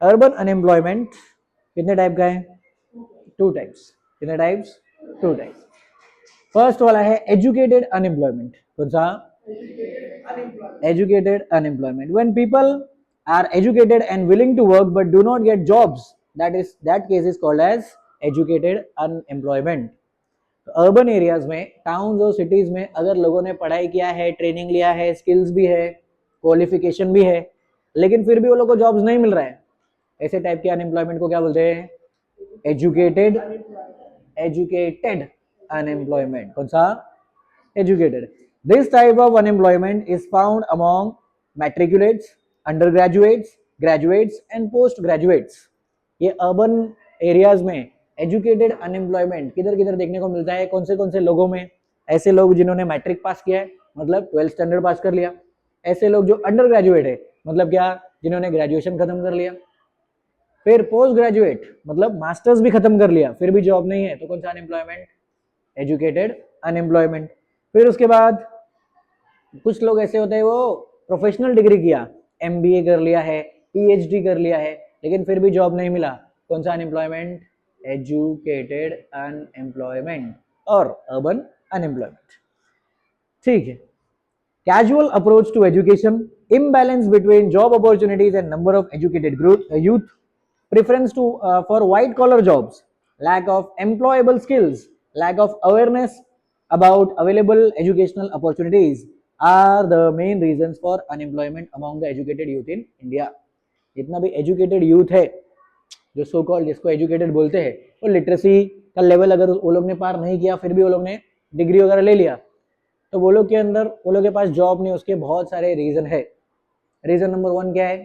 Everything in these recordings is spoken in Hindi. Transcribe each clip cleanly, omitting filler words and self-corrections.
अर्बन अनएम्प्लॉयमेंट कितने टाइप का है? Two types. कितने टाइप्स? Two types. फर्स्ट वाला है एजुकेटेड अनएम्प्लॉयमेंट. कौन सा? Educated unemployment. When people are educated and willing to work but do not get jobs, that case is called as educated unemployment. Urban areas में, टाउन्स और सिटीज में अगर लोगों ने पढ़ाई किया है, ट्रेनिंग लिया है, स्किल्स भी है, क्वालिफिकेशन भी है, लेकिन फिर भी वो लोग को जॉब्स नहीं मिल रहा है, ऐसे टाइप के अनएम्प्लॉयमेंट को क्या बोलते हैं? Educated educated unemployment. कौन सा? Educated. This type of unemployment is found among matriculates, undergraduates, graduates and postgraduates. ये अर्बन एरियाज में एजुकेटेड अनएम्प्लॉयमेंट किधर किधर देखने को मिलता है? कौन से लोगों में? ऐसे लोग जिन्होंने मैट्रिक पास किया है, मतलब 12th स्टैंडर्ड पास कर लिया. ऐसे लोग जो अंडर ग्रेजुएट है, मतलब क्या? जिन्होंने ग्रेजुएशन खत्म कर लिया. फिर पोस्ट ग्रेजुएट, मतलब मास्टर्स भी खत्म कर लिया, फिर भी जॉब नहीं है, तो कौन सा अनएम्प्लॉयमेंट? Educated unemployment. फिर उसके बाद कुछ लोग ऐसे होते हैं वो प्रोफेशनल डिग्री किया, एमबीए कर लिया है, पीएचडी कर लिया है, लेकिन फिर भी जॉब नहीं मिला. कौन सा अनएम्प्लॉयमेंट? एजुकेटेड अनएम्प्लॉयमेंट और अर्बन अनएम्प्लॉयमेंट. ठीक है. Casual approach to education, imbalance between job opportunities and number of educated youth, preference for white collar jobs, lack of employable skills, lack of awareness about available educational opportunities are the main reasons for unemployment among the educated youth in India. जितना भी एजुकेटेड यूथ है, जो सो कॉल्ड जिसको एजुकेटेड बोलते हैं, वो लिटरेसी का लेवल अगर वो लोग ने पार नहीं किया, फिर भी वो लोग ने डिग्री वगैरह ले लिया, तो वो लोग के अंदर, वो लोग के पास जॉब नहीं. उसके बहुत सारे रीजन है. रीजन नंबर वन क्या है?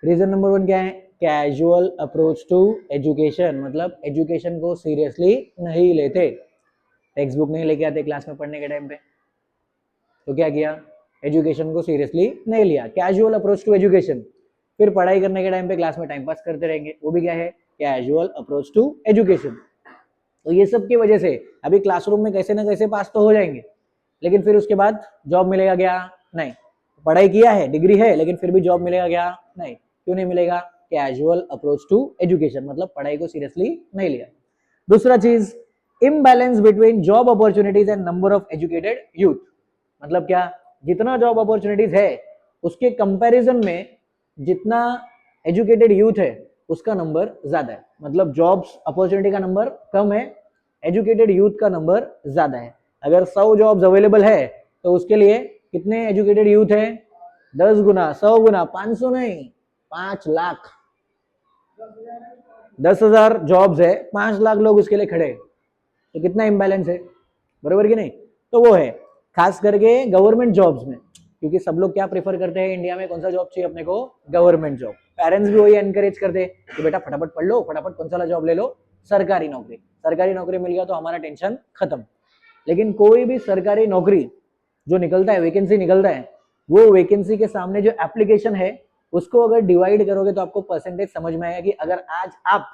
रीजन नंबर वन क्या है? कैजुअल अप्रोच टू एजुकेशन, मतलब एजुकेशन को सीरियसली नहीं लेते. टेक्स्ट बुक नहीं लेके आते क्लास में पढ़ने के टाइम पे, तो क्या किया? एजुकेशन को सीरियसली नहीं लिया. Casual approach to education. फिर पढ़ाई करने के टाइम पे क्लास में टाइम पास करते रहेंगे, वो भी क्या है? Casual approach to education. तो ये सब की वजह से अभी क्लासरूम में कैसे ना कैसे पास तो हो जाएंगे, लेकिन फिर उसके बाद जॉब मिलेगा क्या? नहीं. पढ़ाई किया है, डिग्री है, लेकिन फिर भी जॉब मिलेगा क्या? नहीं. क्यों नहीं मिलेगा? कैजुअल अप्रोच टू एजुकेशन, मतलब पढ़ाई को सीरियसली नहीं लिया. दूसरा चीज, imbalance between job opportunities and number of educated youth. मतलब क्या? जितना जॉब अपॉर्चुनिटीज है उसके कंपैरिजन में जितना एजुकेटेड यूथ है उसका नंबर ज्यादा है. मतलब जॉब्स अपॉर्चुनिटी का नंबर कम है, एजुकेटेड यूथ का नंबर ज्यादा है. अगर 100 जॉब्स अवेलेबल है तो उसके लिए कितने एजुकेटेड यूथ है? 10 गुना, 100 गुना, 500 नहीं, 5 लाख. 10,000 जॉब्स है, 5 लाख लोग उसके लिए खड़े, तो कितना इम्बैलेंस है? बरोबर कि नहीं? तो वो है खास करके गवर्नमेंट जॉब्स में, क्योंकि सब लोग क्या प्रेफर करते हैं इंडिया में? कौन सा जॉब चाहिए अपने को? Government job. पेरेंट्स भी वही एनकरेज करते हैं कि बेटा फटाफट पढ़ लो, फटाफट कौन सा जॉब ले लो, सरकारी नौकरी. सरकारी नौकरी मिल गया तो हमारा टेंशन खत्म. लेकिन कोई भी सरकारी नौकरी जो निकलता है, वैकेंसी निकलता है, वो वैकेंसी के सामने जो एप्लीकेशन है उसको अगर डिवाइड करोगे तो आपको परसेंटेज समझ में आएगा कि अगर आज आप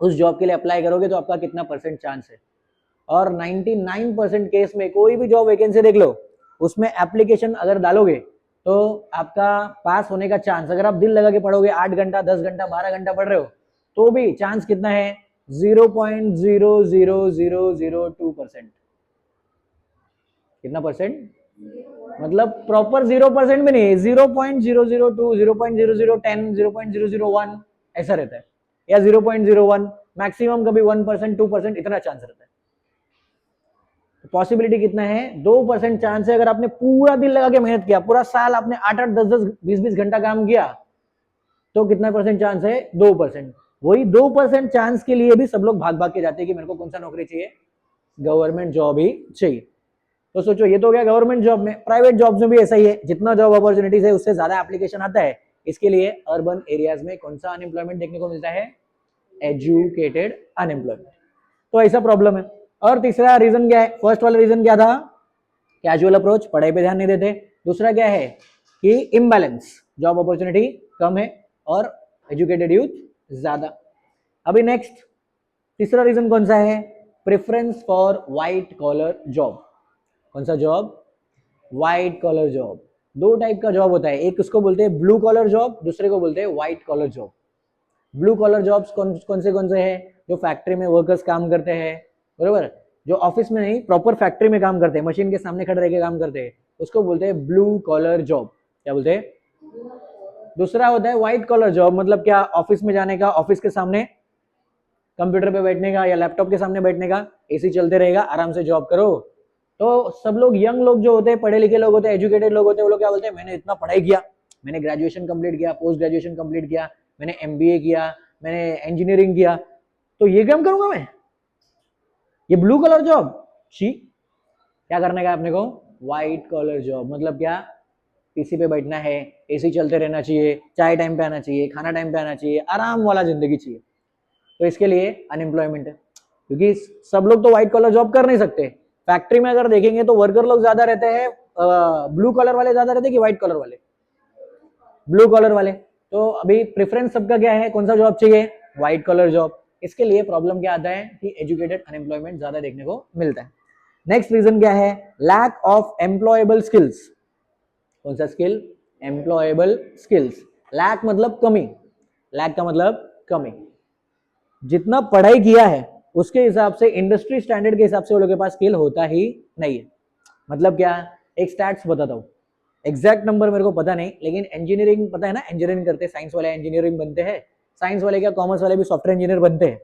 उस जॉब के लिए अप्लाई करोगे तो आपका कितना परसेंट चांस है. और 99% केस में कोई भी जॉब वैकेंसी देख लो, उसमें एप्लीकेशन अगर डालोगे तो आपका पास होने का चांस, अगर आप दिल लगा के पढ़ोगे, 8 घंटा, 10 घंटा, 12 घंटा पढ़ रहे हो, तो भी चांस कितना है? 0.00002%. कितना परसेंट? मतलब प्रॉपर 0% भी नहीं, 0.002, 0.0010, 0.001 ऐसा रहता है, या 0.01, मैक्सिमम कभी 1%, 2%, इतना चांस रहता है. पॉसिबिलिटी कितना है? 2% चांस है. अगर आपने पूरा दिन लगा के मेहनत किया, पूरा साल आपने 8-8, 10-10, 20-20 घंटा काम किया, तो कितना परसेंट चांस है? 2%. वही 2% चांस के लिए भी सब लोग भाग भाग के जाते हैं कि मेरे को कौन सा नौकरी चाहिए? गवर्नमेंट जॉब ही चाहिए. तो सोचो, ये तो हो गया गवर्नमेंट जॉब में. प्राइवेट जॉब्स में भी ऐसा ही है, जितना जॉब अपॉर्चुनिटीज है उससे ज्यादा एप्लीकेशन आता है. इसके लिए अर्बन एरियाज में कौन सा अनएम्प्लॉयमेंट देखने को मिलता है? Educated unemployment. तो ऐसा प्रॉब्लम है. और तीसरा रीजन क्या है? फर्स्ट वाला रीजन क्या था? कैजुअल अप्रोच, पढ़ाई पे ध्यान नहीं देते. दूसरा क्या है? कि इम्बैलेंस, जॉब अपॉर्चुनिटी कम है और एजुकेटेड यूथ ज्यादा. अभी नेक्स्ट तीसरा रीजन कौन सा है? Preference for white collar job. कौन सा जॉब? White collar job. दो टाइप का जॉब होता है, एक उसको बोलते हैं ब्लू कॉलर जॉब, दूसरे को बोलते हैं white collar job. Blue collar jobs कौन से हैं? जो फैक्ट्री में वर्कर्स काम करते हैं, बरोबर, जो ऑफिस में नहीं प्रॉपर फैक्ट्री में काम करते हैं, मशीन के सामने खड़े रह के काम करते हैं, उसको बोलते हैं ब्लू कॉलर जॉब। क्या बोलते हैं? दूसरा होता है व्हाइट कॉलर जॉब, मतलब क्या? ऑफिस में जाने का, ऑफिस के सामने कंप्यूटर पे बैठने का या लैपटॉप के सामने बैठने का, एसी चलते रहेगा, आराम से जॉब करो। तो सब लोग, यंग लोग जो होते हैं, पढ़े लिखे लोग होते हैं, एजुकेटेड लोग होते हैं, वो लोग क्या बोलते हैं? मैंने इतना पढ़ाई किया, मैंने ग्रेजुएशन कंप्लीट किया, पोस्ट ग्रेजुएशन कंप्लीट किया, मैंने एमबीए किया, मैंने इंजीनियरिंग किया, तो ये काम करूंगा मैं, ये ब्लू कलर जॉब शी। क्या करने का अपने को? White collar job. मतलब क्या? पीसी पे बैठना है, एसी चलते रहना चाहिए, चाय टाइम पे आना चाहिए, खाना टाइम पे आना चाहिए, आराम वाला जिंदगी चाहिए। तो इसके लिए अनएम्प्लॉयमेंट है, क्योंकि सब लोग तो व्हाइट कॉलर जॉब कर नहीं सकते। फैक्ट्री में अगर देखेंगे तो वर्कर लोग ज्यादा रहते हैं, ब्लू कॉलर वाले ज्यादा रहते हैं कि व्हाइट कॉलर वाले? ब्लू कॉलर वाले। तो अभी प्रेफरेंस सबका क्या है? कौन सा जॉब चाहिए? White collar job. इसके लिए प्रॉब्लम क्या आता है कि एजुकेटेड अनएम्प्लॉयमेंट ज्यादा देखने को मिलता है। नेक्स्ट रीजन क्या है? Lack of employable skills. कौन सा स्किल? Employable skills. लैक मतलब कमी, लैक का मतलब कमी। जितना पढ़ाई किया है उसके हिसाब से, इंडस्ट्री स्टैंडर्ड के हिसाब से वो लोगों के पास स्किल होता ही नहीं है। मतलब क्या? एक स्टैट्स बताता हूँ, एग्जैक्ट नंबर मेरे को पता नहीं, लेकिन इंजीनियरिंग पता है ना, इंजीनियरिंग करते हैं, साइंस वाले इंजीनियरिंग बनते हैं, साइंस वाले क्या कॉमर्स वाले भी सॉफ्टवेयर इंजीनियर बनते हैं।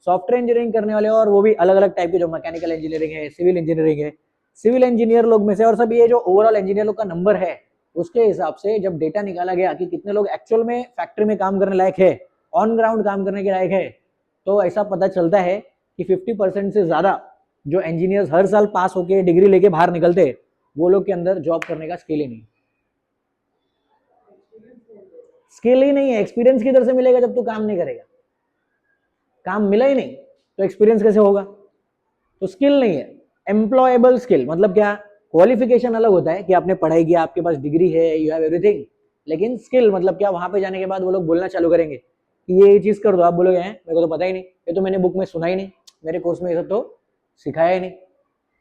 सॉफ्टवेयर इंजीनियरिंग करने वाले, और वो भी अलग अलग टाइप के, जो मैकेनिकल इंजीनियरिंग है, सिविल इंजीनियरिंग है, सिविल इंजीनियर लोग में से, और सब ये जो ओवरऑल इंजीनियर लोग का नंबर है, उसके हिसाब से जब डेटा निकाला गया कि कितने लोग एक्चुअल में फैक्ट्री में काम करने लायक है, ऑन ग्राउंड काम करने के लायक है, तो ऐसा पता चलता है कि 50% से ज्यादा जो इंजीनियर्स हर साल पास होके डिग्री लेके बाहर निकलते हैं, वो लोग के अंदर जॉब करने का स्किल ही नहीं। स्किल ही नहीं है, एक्सपीरियंस किधर से मिलेगा जब तू काम नहीं करेगा? काम मिला ही नहीं तो एक्सपीरियंस कैसे होगा? तो स्किल नहीं है। एम्प्लॉयबल स्किल मतलब क्या? क्वालिफिकेशन अलग होता है कि आपने पढ़ाई किया, आपके पास डिग्री है, यू हैव एवरीथिंग, लेकिन स्किल मतलब क्या? वहां पे जाने के बाद वो लोग बोलना चालू करेंगे कि ये चीज कर दो, आप बोलोगे हैं मेरे को तो पता ही नहीं, ये तो मैंने बुक में सुना ही नहीं, मेरे कोर्स में ये सब तो सिखाया ही नहीं।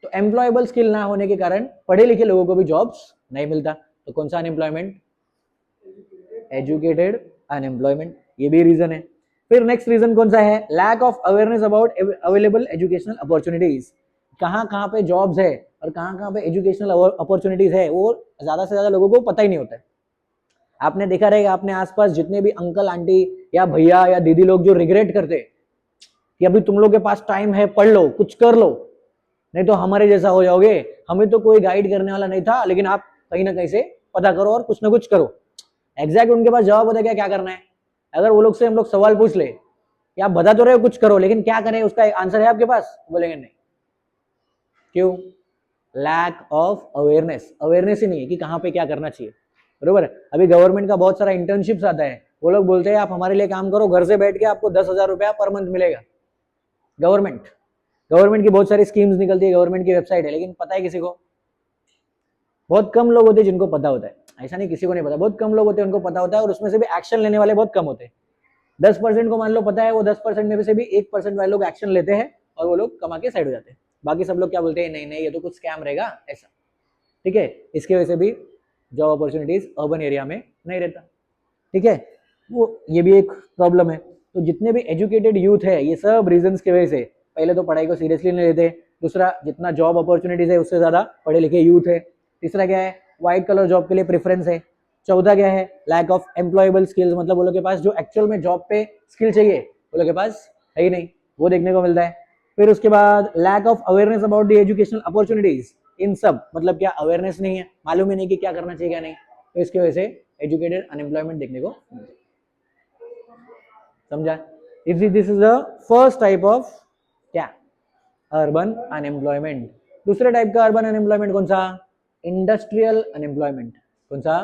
तो एम्प्लॉयबल स्किल ना होने के कारण पढ़े लिखे लोगों को भी जॉब्स नहीं मिलता। तो कौन सा अनएम्प्लॉयमेंट? एजुकेटेड अनएम्प्लॉयमेंट, ये भी रीजन है। फिर नेक्स्ट रीजन कौन सा है? Lack of awareness about available educational opportunities. कहाँ कहाँ पे जॉब्स है और कहाँ पे एजुकेशनल अपॉर्चुनिटीज है, वो ज्यादा से ज्यादा लोगों को पता ही नहीं होता है। आपने देखा रहेगा अपने आसपास जितने भी अंकल आंटी या भैया या दीदी लोग जो रिग्रेट करते कि अभी तुम लोग के पास टाइम है, पढ़ लो, कुछ कर लो, नहीं तो हमारे जैसा हो जाओगे, हमें तो कोई गाइड करने वाला नहीं था, लेकिन आप कहीं ना कहीं से पता करो और कुछ ना कुछ करो। एग्जैक्ट उनके पास जवाब होता है क्या करना है। अगर वो लोग से हम लोग सवाल पूछ ले कि आप बता तो रहे हो कुछ करो, लेकिन क्या करें, उसका आंसर है आपके पास? बोलेंगे नहीं। क्यों? Lack of awareness. अवेयरनेस ही नहीं है कि कहाँ पे क्या करना चाहिए, बरोबर। अभी गवर्नमेंट का बहुत सारा इंटर्नशिप्स आता है, वो लोग बोलते हैं आप हमारे लिए काम करो, घर से बैठ के आपको 10,000 रुपया पर मंथ मिलेगा। गवर्नमेंट की बहुत सारी स्कीम्स निकलती है, गवर्नमेंट की वेबसाइट है, लेकिन पता है किसी को? बहुत कम लोग होते हैं जिनको पता होता है। ऐसा नहीं किसी को नहीं पता, बहुत कम लोग होते हैं उनको पता होता है, और उसमें से भी एक्शन लेने वाले बहुत कम होते हैं। 10% को मान लो पता है, वो 10% में से भी 1% वाले लोग एक्शन लेते हैं और वो लोग कमा के साइड हो जाते हैं। बाकी सब लोग क्या बोलते हैं? नहीं नहीं, ये तो कुछ स्कैम रहेगा ऐसा। ठीक है, इसकी वजह से भी जॉब अपॉर्चुनिटीज अर्बन एरिया में नहीं रहता। ठीक है, वो ये भी एक प्रॉब्लम है। तो जितने भी एजुकेटेड यूथ है, ये सब रीजंस की वजह से, पहले तो पढ़ाई को सीरियसली नहीं लेते, दूसरा जितना जॉब अपॉर्चुनिटीज है उससे ज्यादा पढ़े लिखे यूथ है, तीसरा क्या है? व्हाइट कलर जॉब के लिए प्रेफरेंस है, चौथा क्या है? लैक ऑफ एम्प्लॉयबल स्किल्स, मतलब वो लोग के पास जो एक्चुअल में जॉब पे स्किल चाहिए वो लोग के पास है ही नहीं, वो देखने को मिलता है। फिर उसके बाद lack of awareness about the educational opportunities. इन सब मतलब क्या? अवेयरनेस नहीं है, मालूम ही नहीं कि क्या करना चाहिए क्या नहीं, तो इसकी वजह से एजुकेटेड अनएम्प्लॉयमेंट देखने को मिलता है। समझा? This is the first type of क्या? Urban unemployment. दूसरे टाइप का अर्बन अनएम्प्लॉयमेंट कौन सा? Industrial unemployment. कौन सा?